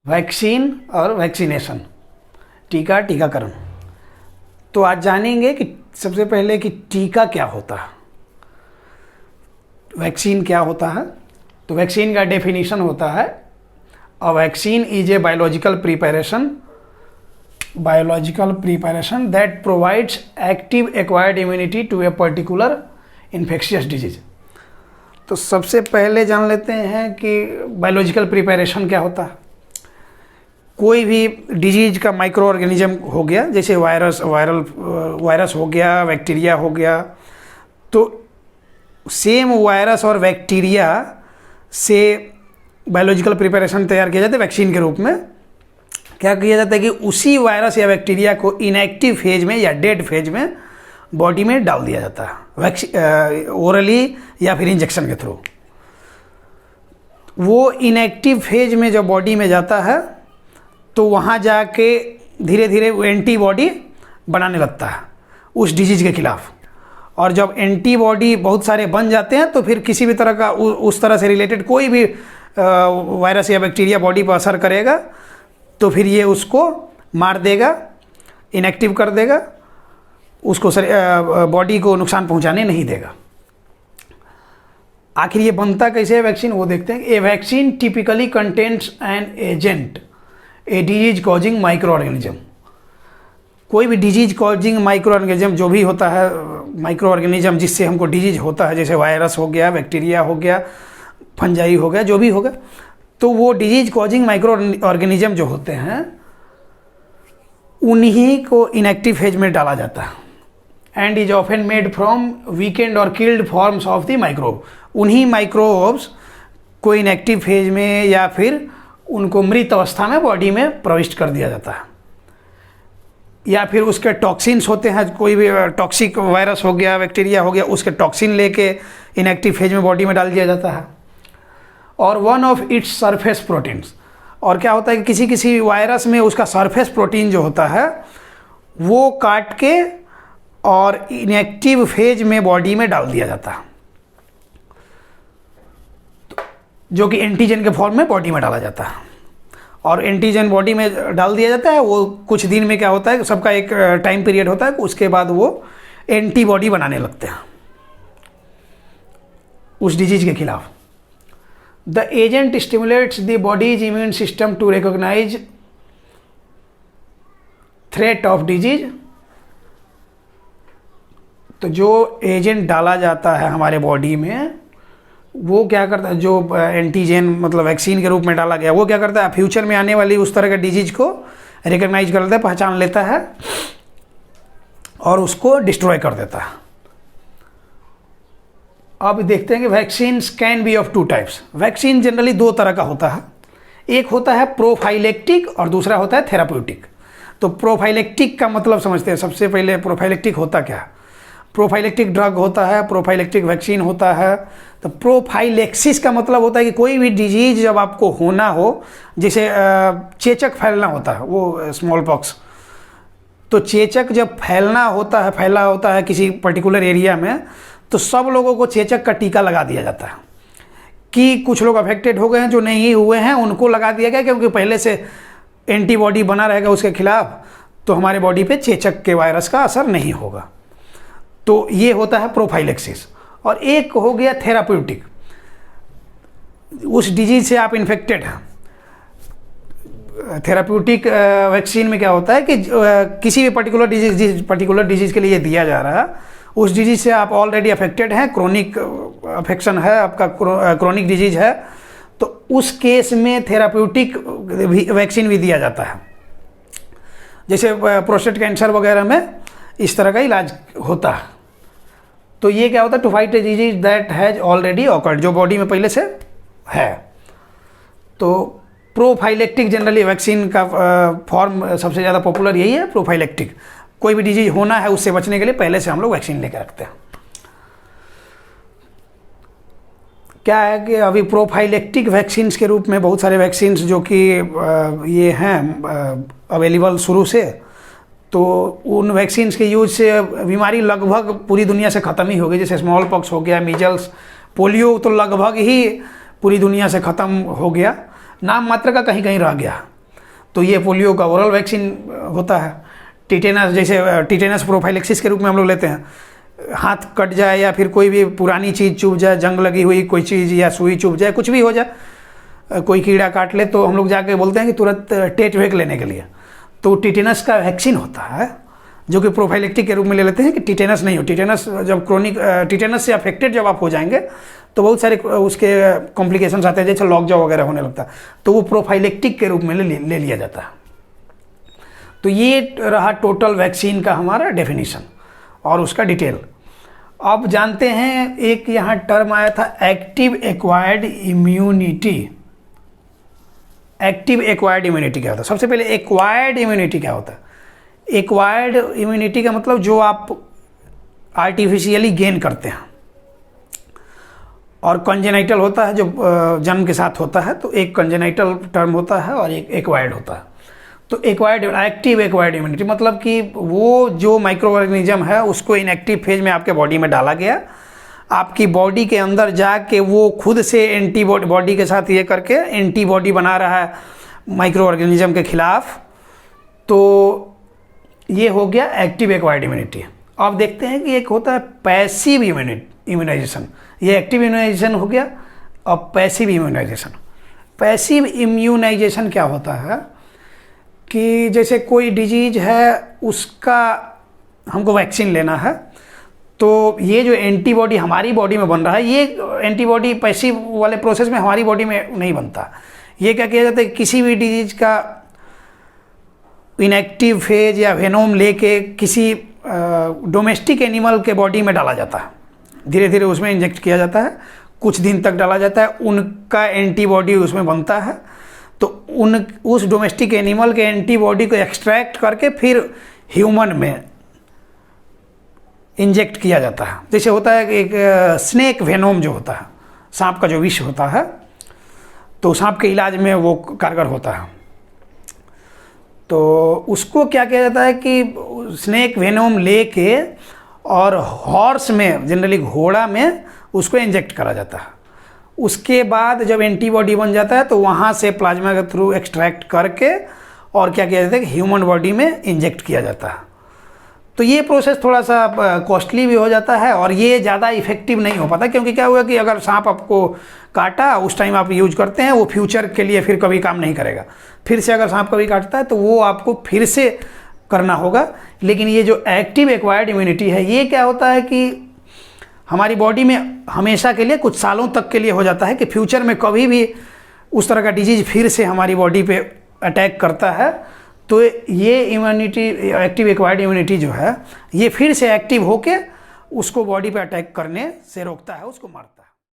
Vaccine और vaccination, टीका टीकाकरण। तो आज जानेंगे कि सबसे पहले कि टीका क्या होता है, वैक्सीन क्या होता है। तो वैक्सीन का डेफिनेशन होता है a vaccine is a biological preparation that provides active acquired immunity to a particular infectious disease. तो सबसे पहले जान लेते हैं कि बायोलॉजिकल प्रिपरेशन क्या होता है। कोई भी डिजीज का माइक्रो ऑर्गेनिज्म हो गया, जैसे वायरस हो गया, बैक्टीरिया हो गया, तो सेम वायरस और बैक्टीरिया से बायोलॉजिकल प्रिपरेशन तैयार किया जाता है वैक्सीन के रूप में। क्या किया जाता है कि उसी वायरस या बैक्टीरिया को इनएक्टिव फेज में या डेड फेज में बॉडी में डाल दिया जाता है ओरली या फिर इंजेक्शन के थ्रू। वो इनएक्टिव फेज में जब बॉडी में जाता है तो वहाँ जाके धीरे धीरे वो एंटीबॉडी बनाने लगता है उस डिजीज के खिलाफ। और जब एंटीबॉडी बहुत सारे बन जाते हैं तो फिर किसी भी तरह का उस तरह से रिलेटेड कोई भी वायरस या बैक्टीरिया बॉडी पर असर करेगा तो फिर ये उसको मार देगा, इनएक्टिव कर देगा, उसको बॉडी को नुकसान पहुंचाने नहीं देगा। आखिर ये बनता कैसे है वैक्सीन, वो देखते हैं। A vaccine typically contains an agent a disease causing micro organism. कोई भी डिजीज कॉजिंग माइक्रो ऑर्गेनिज्म जो भी होता है, माइक्रो ऑर्गेनिज्म जिससे हमको डिजीज होता है, जैसे वायरस हो गया, बैक्टीरिया हो गया, फंजाई हो गया, जो भी होगा, तो वो डिजीज कॉजिंग माइक्रो ऑर्गेनिज्म जो होते हैं उन्हीं को इनएक्टिव फेज में डाला जाता है and is often made from weakened और killed forms of the microbe. उन्हीं माइक्रोब्स को इनएक्टिव फेज में या फिर उनको मृत अवस्था में बॉडी में प्रविष्ट कर दिया जाता है। या फिर उसके टॉक्सिन्स होते हैं, कोई भी टॉक्सिक वायरस हो गया, बैक्टीरिया हो गया, उसके टॉक्सिन लेके इनएक्टिव फेज में बॉडी में डाल दिया जाता है। और one of its surface proteins, और क्या होता है कि किसी किसी वायरस में उसका सरफेस प्रोटीन जो होता है वो काट के और इनएक्टिव फेज में बॉडी में डाल दिया जाता है, जो कि एंटीजन के फॉर्म में बॉडी में डाला जाता है। और एंटीजन बॉडी में डाल दिया जाता है, वो कुछ दिन में क्या होता है, सबका एक टाइम पीरियड होता है, उसके बाद वो एंटीबॉडी बनाने लगते हैं उस डिजीज के खिलाफ। The agent stimulates the body's immune system to recognise threat of disease. तो जो एजेंट डाला जाता है हमारे बॉडी में वो क्या करता है, जो एंटीजन मतलब वैक्सीन के रूप में डाला गया, वो क्या करता है, फ्यूचर में आने वाली उस तरह के डिजीज को रिकॉग्नाइज कर लेता है, पहचान लेता है और उसको डिस्ट्रॉय कर देता है। अब देखते हैं कि vaccines can be of two types. Vaccine generally दो तरह का होता है, एक होता है प्रोफाइलेक्टिक और दूसरा होता है थेराप्यूटिक। तो प्रोफाइलेक्टिक का मतलब समझते हैं। सबसे पहले प्रोफाइलेक्टिक होता क्या है। प्रोफाइलेक्टिक ड्रग होता है, प्रोफाइलेक्टिक वैक्सीन होता है। तो प्रोफाइलेक्सिस का मतलब होता है कि कोई भी डिजीज जब आपको होना हो, जैसे चेचक फैलना होता है, वो स्मॉल पॉक्स, तो चेचक जब फैला होता है किसी पर्टिकुलर एरिया में, तो सब लोगों को चेचक का टीका लगा दिया जाता है। कि कुछ लोग अफेक्टेड हो गए हैं, जो नहीं हुए हैं उनको लगा दिया गया क्योंकि पहले से एंटीबॉडी बना रहेगा उसके खिलाफ, तो हमारे बॉडी पे चेचक के वायरस का असर नहीं होगा। तो ये होता है प्रोफाइलेक्सिस। और एक हो गया थेराप्यूटिक। उस डिजीज से आप इन्फेक्टेड हैं। थेराप्यूटिक वैक्सीन में क्या होता है कि किसी भी पर्टिकुलर डिजीज के लिए दिया जा रहा है, उस डिजीज से आप ऑलरेडी अफेक्टेड हैं, क्रोनिक अफेक्शन है आपका, क्रोनिक डिजीज है, तो उस केस में थेराप्यूटिक वैक्सीन भी दिया जाता है। जैसे प्रोस्टेट कैंसर वगैरह में इस तरह का इलाज होता है। तो ये क्या होता है, to fight a disease that has already occurred, जो बॉडी में पहले से है। तो प्रोफाइलेक्टिक जनरली वैक्सीन का फॉर्म सबसे ज़्यादा पॉपुलर यही है, प्रोफाइलेक्टिक। कोई भी डिजीज होना है उससे बचने के लिए पहले से हम लोग वैक्सीन लेकर रखते हैं। क्या है कि अभी प्रोफाइलेक्टिक वैक्सीन्स के रूप में बहुत सारे वैक्सीन्स जो कि ये हैं अवेलेबल शुरू से, तो उन वैक्सीन्स के यूज से बीमारी लगभग पूरी दुनिया से ख़त्म ही हो गई। जैसे स्मॉल पॉक्स हो गया, मीजल्स, पोलियो तो लगभग ही पूरी दुनिया से ख़त्म हो गया, नाम मात्र का कहीं कहीं रह गया। तो ये पोलियो का ओरल वैक्सीन होता है। टिटेनस, जैसे टिटेनस प्रोफाइलेक्सिस के रूप में हम लोग लेते हैं, हाथ कट जाए या फिर कोई भी पुरानी चीज़ चुभ जाए, जंग लगी हुई कोई चीज़ या सुई चुभ जाए, कुछ भी हो जाए, कोई कीड़ा काट ले, तो हम लोग जाके बोलते हैं कि तुरंत टेटवेक लेने के लिए। तो टिटेनस का वैक्सीन होता है जो कि प्रोफाइलेक्टिक के रूप में ले लेते हैं कि टिटेनस नहीं हो। टिटेनस जब क्रोनिक टिटेनस से अफेक्टेड जब आप हो जाएंगे तो बहुत सारे उसके कॉम्प्लिकेशंस आते हैं, जैसे लॉकजाउ वगैरह होने लगता है, तो वो प्रोफाइलेक्टिक के रूप में ले लिया जाता है। तो ये रहा टोटल वैक्सीन का हमारा डेफिनेशन और उसका डिटेल। अब जानते हैं एक यहाँ टर्म आया था active acquired immunity. Active acquired immunity क्या होता है? सबसे पहले एक्वायर्ड इम्यूनिटी क्या होता है? एक्वायर्ड इम्यूनिटी का मतलब जो आप आर्टिफिशियली गेन करते हैं, और कंजेनाइटल होता है जो जन्म के साथ होता है। तो एक कंजेनाइटल टर्म होता है और एक एक्वायर्ड होता है। तो एक्वायर्ड, एक्टिव एक्वायर्ड इम्यूनिटी मतलब कि वो जो माइक्रो ऑर्गेनिज्म है उसको इनएक्टिव फेज में आपके बॉडी में डाला गया, आपकी बॉडी के अंदर जाके वो खुद से एंटीबॉडी, बॉडी के साथ ये करके एंटीबॉडी बना रहा है माइक्रो ऑर्गेनिज्म के खिलाफ। तो ये हो गया एक्टिव एक्वायर्ड इम्यूनिटी। अब देखते हैं कि एक होता है पैसिव इम्यूनाइजेशन। ये एक्टिव इम्यूनाइजेशन हो गया। अब पैसिव इम्यूनाइजेशन। पैसिव इम्यूनाइजेशन क्या होता है कि जैसे कोई डिजीज है, उसका हमको वैक्सीन लेना है, तो ये जो एंटीबॉडी हमारी बॉडी में बन रहा है, ये एंटीबॉडी पैसिव वाले प्रोसेस में हमारी बॉडी में नहीं बनता। ये क्या किया जाता है, किसी भी डिजीज का इनएक्टिव फेज या वेनोम लेके किसी डोमेस्टिक एनिमल के बॉडी में डाला जाता है, धीरे धीरे उसमें इंजेक्ट किया जाता है, कुछ दिन तक डाला जाता है, उनका एंटीबॉडी उसमें बनता है। तो उस डोमेस्टिक एनिमल के एंटीबॉडी को एक्सट्रैक्ट करके फिर ह्यूमन में इंजेक्ट किया जाता है। जैसे होता है कि एक स्नेक वेनोम जो होता है, सांप का जो विष होता है, तो सांप के इलाज में वो कारगर होता है। तो उसको क्या किया जाता है कि स्नेक वेनोम लेके और हॉर्स में, जनरली घोड़ा में, उसको इंजेक्ट करा जाता है। उसके बाद जब एंटीबॉडी बन जाता है तो वहाँ से प्लाज्मा के थ्रू एक्सट्रैक्ट करके और क्या किया जाता है कि ह्यूमन बॉडी में इंजेक्ट किया जाता है। तो ये प्रोसेस थोड़ा सा कॉस्टली भी हो जाता है और ये ज़्यादा इफेक्टिव नहीं हो पाता, क्योंकि क्या हुआ कि अगर सांप आपको काटा उस टाइम आप यूज करते हैं, वो फ्यूचर के लिए फिर कभी काम नहीं करेगा। फिर से अगर सांप कभी काटता है तो वो आपको फिर से करना होगा। लेकिन ये जो एक्टिव एक्वायर्ड इम्यूनिटी है, ये क्या होता है कि हमारी बॉडी में हमेशा के लिए, कुछ सालों तक के लिए हो जाता है कि फ्यूचर में कभी भी उस तरह का डिजीज फिर से हमारी बॉडी पे अटैक करता है तो ये इम्यूनिटी, एक्टिव एक्वायर्ड इम्यूनिटी जो है, ये फिर से एक्टिव होके उसको बॉडी पे अटैक करने से रोकता है, उसको मारता है।